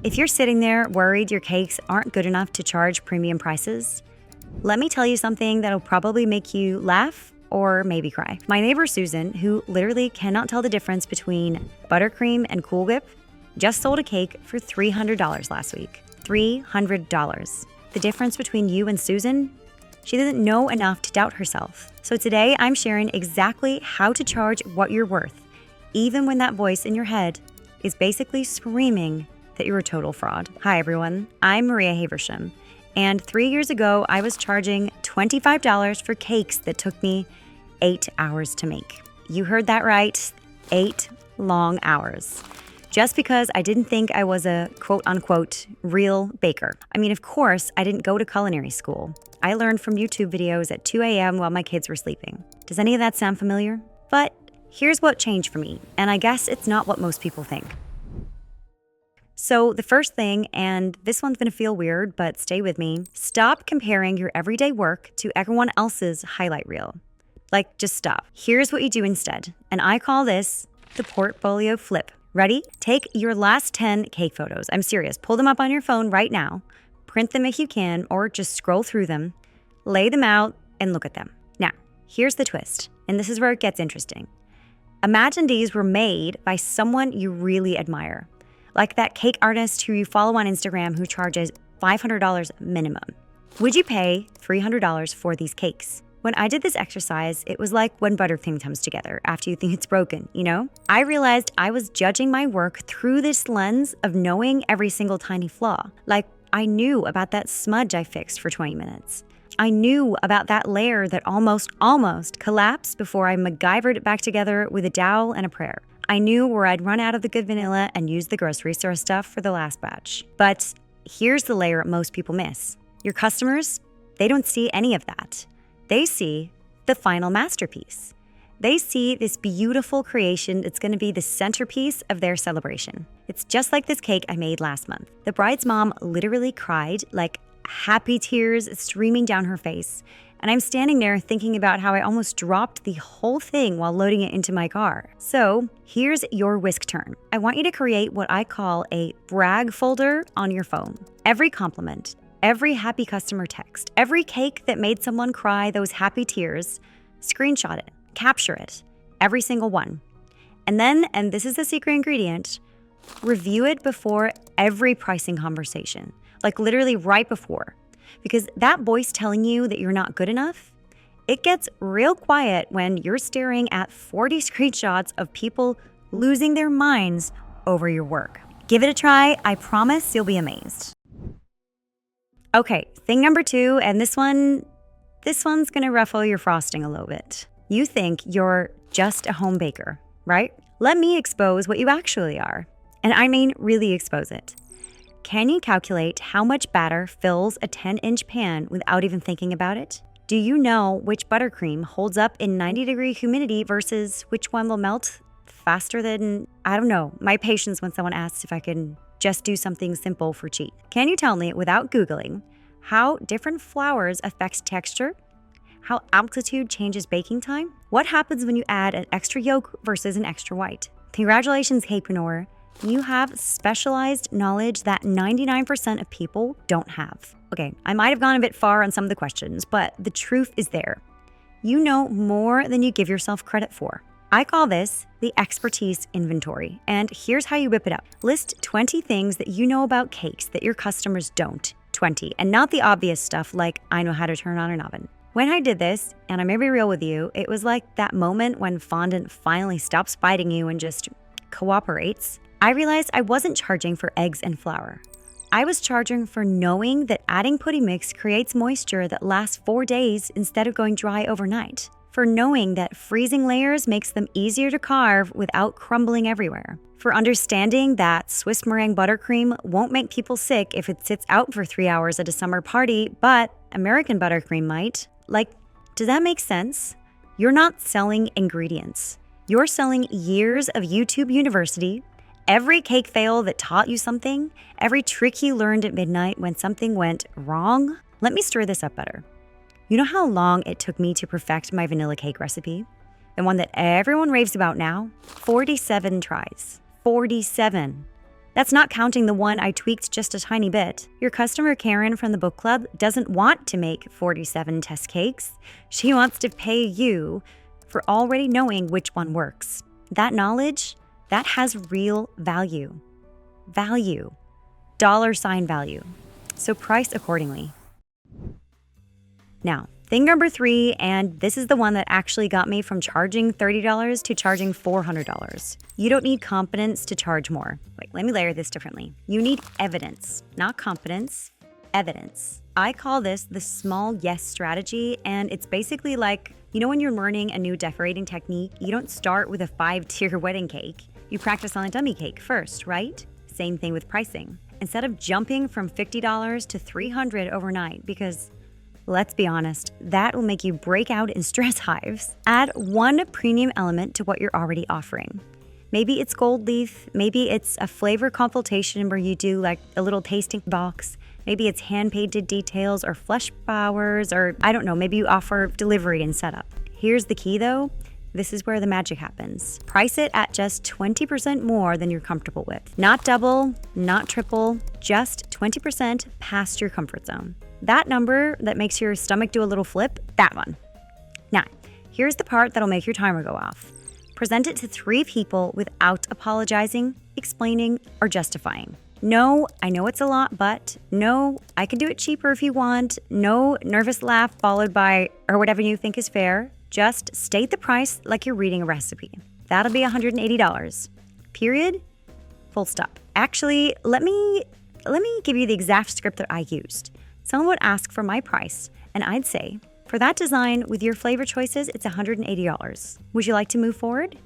If you're sitting there worried your cakes aren't good enough to charge premium prices, let me tell you something that'll probably make you laugh or maybe cry. My neighbor Susan, who literally cannot tell the difference between buttercream and Cool Whip, just sold a cake for $300 last week. $300. The difference between you and Susan? She doesn't know enough to doubt herself. So today I'm sharing exactly how to charge what you're worth, even when that voice in your head is basically screaming that you're a total fraud. Hi everyone, I'm Maria Haversham, and 3 years ago I was charging $25 for cakes that took me 8 hours to make. You heard that right, 8 long hours. Just because I didn't think I was a quote-unquote real baker. I mean, of course, I didn't go to culinary school. I learned from YouTube videos at 2 a.m. while my kids were sleeping. Does any of that sound familiar? But here's what changed for me, and I guess it's not what most people think. So the first thing, and this one's gonna feel weird, but stay with me, stop comparing your everyday work to everyone else's highlight reel. Like, just stop. Here's what you do instead, and I call this the portfolio flip. Ready? Take your last 10 cake photos. I'm serious. Pull them up on your phone right now. Print them if you can, or just scroll through them. Lay them out and look at them. Now, here's the twist, and this is where it gets interesting. Imagine these were made by someone you really admire, like that cake artist who you follow on Instagram who charges $500 minimum. Would you pay $300 for these cakes? When I did this exercise, it was like when buttercream comes together after you think it's broken, you know? I realized I was judging my work through this lens of knowing every single tiny flaw. Like, I knew about that smudge I fixed for 20 minutes. I knew about that layer that almost collapsed before I MacGyvered it back together with a dowel and a prayer. I knew where I'd run out of the good vanilla and use the grocery store stuff for the last batch. But here's the layer most people miss. Your customers, they don't see any of that. They see the final masterpiece. They see this beautiful creation that's going to be the centerpiece of their celebration. It's just like this cake I made last month. The bride's mom literally cried, like happy tears streaming down her face. And I'm standing there thinking about how I almost dropped the whole thing while loading it into my car. So here's your whisk turn. I want you to create what I call a brag folder on your phone. Every compliment, every happy customer text, every cake that made someone cry those happy tears, screenshot it, capture it, every single one. And then, and this is the secret ingredient, review it before every pricing conversation, like literally right before. Because that voice telling you that you're not good enough, it gets real quiet when you're staring at 40 screenshots of people losing their minds over your work. Give it a try, I promise you'll be amazed. Okay, thing number 2, and this one's gonna ruffle your frosting a little bit. You think you're just a home baker, right? Let me expose what you actually are. And I mean really expose it. Can you calculate how much batter fills a 10-inch pan without even thinking about it? Do you know which buttercream holds up in 90-degree humidity versus which one will melt faster than, I don't know, my patience when someone asks if I can just do something simple for cheat? Can you tell me, without Googling, how different flours affects texture? How altitude changes baking time? What happens when you add an extra yolk versus an extra white? Congratulations, Capreneur. You have specialized knowledge that 99% of people don't have. Okay, I might have gone a bit far on some of the questions, but the truth is there. You know more than you give yourself credit for. I call this the expertise inventory, and here's how you whip it up. List 20 things that you know about cakes that your customers don't. 20, and not the obvious stuff like I know how to turn on an oven. When I did this, and I may be real with you, it was like that moment when fondant finally stops biting you and just cooperates. I realized I wasn't charging for eggs and flour. I was charging for knowing that adding pudding mix creates moisture that lasts 4 days instead of going dry overnight. For knowing that freezing layers makes them easier to carve without crumbling everywhere. For understanding that Swiss meringue buttercream won't make people sick if it sits out for 3 hours at a summer party, but American buttercream might. Like, does that make sense? You're not selling ingredients. You're selling years of YouTube University, every cake fail that taught you something, every trick you learned at midnight when something went wrong. Let me stir this up better. You know how long it took me to perfect my vanilla cake recipe? The one that everyone raves about now? 47 tries. 47. That's not counting the one I tweaked just a tiny bit. Your customer Karen from the book club doesn't want to make 47 test cakes. She wants to pay you for already knowing which one works. That knowledge, that has real value. Value. $ value. So price accordingly. Now, thing number 3, and this is the one that actually got me from charging $30 to charging $400. You don't need competence to charge more. Wait, let me layer this differently. You need evidence, not competence, evidence. I call this the small yes strategy, and it's basically like, when you're learning a new decorating technique, you don't start with a 5-tier wedding cake. You practice on a dummy cake first, right? Same thing with pricing. Instead of jumping from $50 to $300 overnight, because let's be honest, that will make you break out in stress hives. Add one premium element to what you're already offering. Maybe it's gold leaf, maybe it's a flavor consultation where you do like a little tasting box, maybe it's hand-painted details or flesh flowers, or I don't know, maybe you offer delivery and setup. Here's the key though, this is where the magic happens. Price it at just 20% more than you're comfortable with. Not double, not triple, just 20% past your comfort zone. That number that makes your stomach do a little flip, that one. Now, here's the part that'll make your timer go off. Present it to 3 people without apologizing, explaining, or justifying. No, I know it's a lot, but no, I can do it cheaper if you want. No nervous laugh followed by, or whatever you think is fair. Just state the price like you're reading a recipe. That'll be $180. Period. Full stop. Actually, let me give you the exact script that I used. Someone would ask for my price, and I'd say, for that design with your flavor choices, it's $180. Would you like to move forward?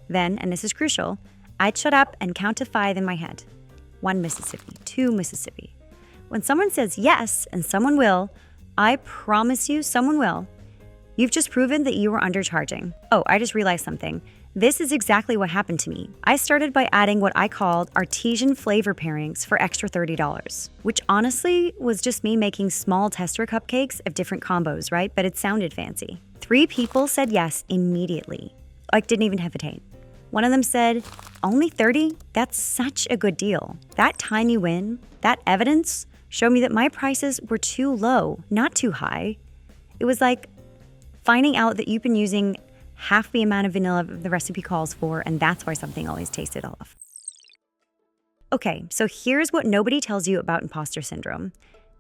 Then, and this is crucial, I'd shut up and count to 5 in my head. 1 Mississippi, 2 Mississippi. When someone says yes, and someone will, I promise you someone will, you've just proven that you were undercharging. Oh, I just realized something. This is exactly what happened to me. I started by adding what I called artesian flavor pairings for extra $30, which honestly was just me making small tester cupcakes of different combos, right? But it sounded fancy. 3 people said yes immediately. Like, didn't even hesitate. One of them said, only 30? That's such a good deal. That tiny win, that evidence, showed me that my prices were too low, not too high. It was like finding out that you've been using half the amount of vanilla the recipe calls for, and that's why something always tasted off. Okay, so here's what nobody tells you about imposter syndrome.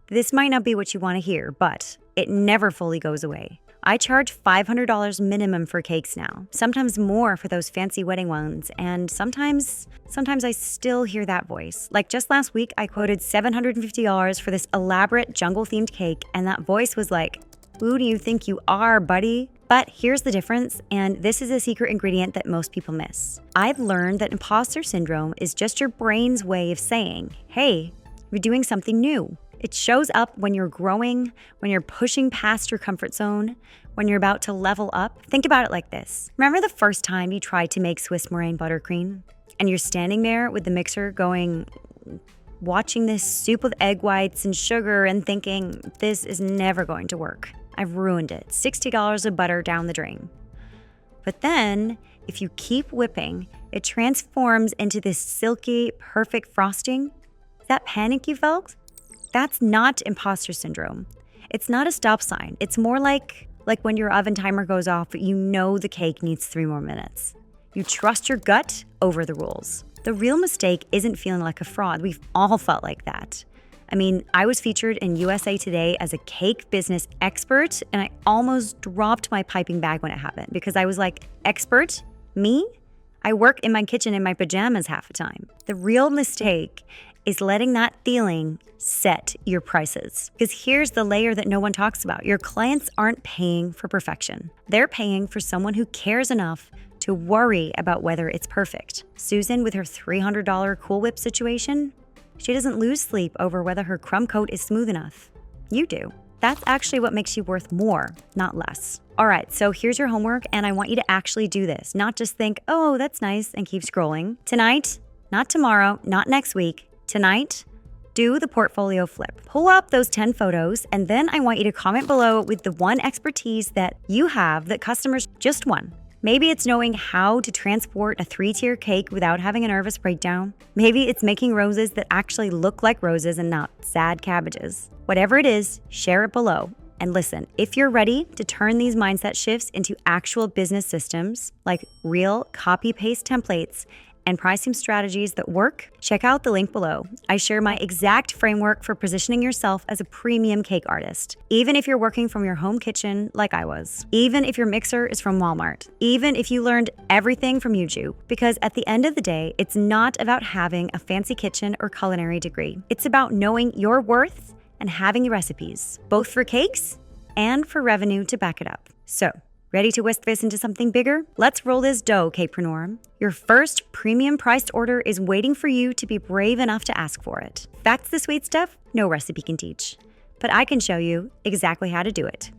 This might not be what you want to hear, but it never fully goes away. I charge $500 minimum for cakes now, sometimes more for those fancy wedding ones, and sometimes I still hear that voice. Like just last week, I quoted $750 for this elaborate jungle-themed cake, and that voice was like, who do you think you are, buddy? But here's the difference, and this is a secret ingredient that most people miss. I've learned that imposter syndrome is just your brain's way of saying, hey, you're doing something new. It shows up when you're growing, when you're pushing past your comfort zone, when you're about to level up. Think about it like this. Remember the first time you tried to make Swiss meringue buttercream? And you're standing there with the mixer going, watching this soup with egg whites and sugar and thinking, this is never going to work. I've ruined it. $60 of butter down the drain. But then, if you keep whipping, it transforms into this silky, perfect frosting. That panic you felt? That's not imposter syndrome. It's not a stop sign. It's more like when your oven timer goes off, but you know the cake needs 3 more minutes. You trust your gut over the rules. The real mistake isn't feeling like a fraud. We've all felt like that. I mean, I was featured in USA Today as a cake business expert, and I almost dropped my piping bag when it happened because I was like, expert? Me? I work in my kitchen in my pajamas half the time. The real mistake is letting that feeling set your prices. Because here's the layer that no one talks about. Your clients aren't paying for perfection. They're paying for someone who cares enough to worry about whether it's perfect. Susan, with her $300 Cool Whip situation, she doesn't lose sleep over whether her crumb coat is smooth enough. You do. That's actually what makes you worth more, not less. All right, so here's your homework, and I want you to actually do this, not just think, oh, that's nice, and keep scrolling. Tonight, not tomorrow, not next week, tonight, do the portfolio flip. Pull up those 10 photos, and then I want you to comment below with the one expertise that you have that customers just want. Maybe it's knowing how to transport a 3-tier cake without having a nervous breakdown. Maybe it's making roses that actually look like roses and not sad cabbages. Whatever it is, share it below. And listen, if you're ready to turn these mindset shifts into actual business systems, like real copy-paste templates and pricing strategies that work, check out the link below. I share my exact framework for positioning yourself as a premium cake artist. Even if you're working from your home kitchen like I was. Even if your mixer is from Walmart. Even if you learned everything from YouTube. Because at the end of the day, it's not about having a fancy kitchen or culinary degree. It's about knowing your worth and having the recipes, both for cakes and for revenue to back it up. So, ready to whisk this into something bigger? Let's roll this dough, Capepreneur. Your first premium priced order is waiting for you to be brave enough to ask for it. That's the sweet stuff no recipe can teach. But I can show you exactly how to do it.